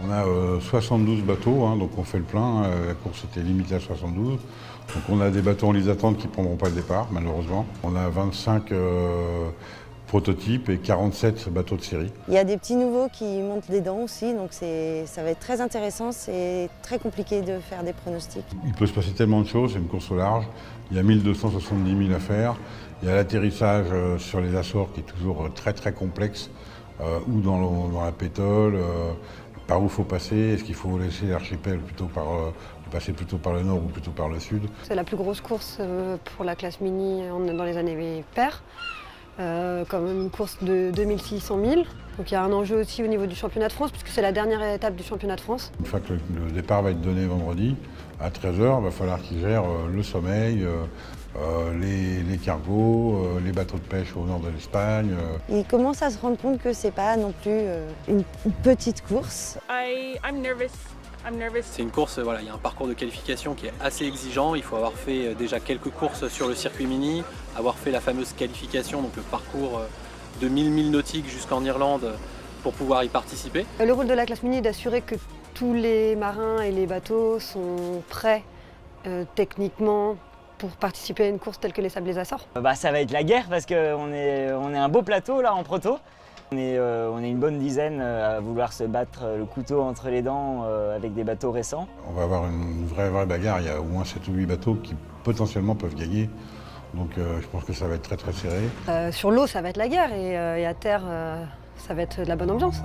On a 72 bateaux, hein, donc on fait le plein. La course était limitée à 72. Donc on a des bateaux en liste d'attente qui ne prendront pas le départ, malheureusement. On a 25 prototypes et 47 bateaux de série. Il y a des petits nouveaux qui montent des dents aussi, donc ça va être très intéressant. C'est très compliqué de faire des pronostics. Il peut se passer tellement de choses, c'est une course au large. Il y a 1270 000 à faire. Il y a l'atterrissage sur les Açores qui est toujours très très complexe, ou dans la pétole, par où il faut passer, est-ce qu'il faut laisser l'archipel passer plutôt par le nord ou plutôt par le sud. C'est la plus grosse course pour la classe mini dans les années paires. Quand même une course de 2600 000. Donc il y a un enjeu aussi au niveau du championnat de France, puisque c'est la dernière étape du championnat de France. Une fois que le départ va être donné vendredi, à 13 h, il va falloir qu'ils gèrent le sommeil, les cargos, les bateaux de pêche au nord de l'Espagne. Ils commencent à se rendre compte que c'est pas non plus une petite course. I'm nervous. C'est une course, voilà, il y a un parcours de qualification qui est assez exigeant. Il faut avoir fait déjà quelques courses sur le circuit mini, avoir fait la fameuse qualification, donc le parcours de 1000 milles nautiques jusqu'en Irlande pour pouvoir y participer. Le rôle de la classe mini est d'assurer que tous les marins et les bateaux sont prêts techniquement pour participer à une course telle que les Sables des Açores. Ça va être la guerre parce qu'on est un beau plateau là en proto. On est une bonne dizaine à vouloir se battre le couteau entre les dents avec des bateaux récents. On va avoir une vraie bagarre, il y a au moins 7 ou 8 bateaux qui potentiellement peuvent gagner. Donc je pense que ça va être très très serré. Sur l'eau ça va être la guerre et à terre ça va être de la bonne ambiance.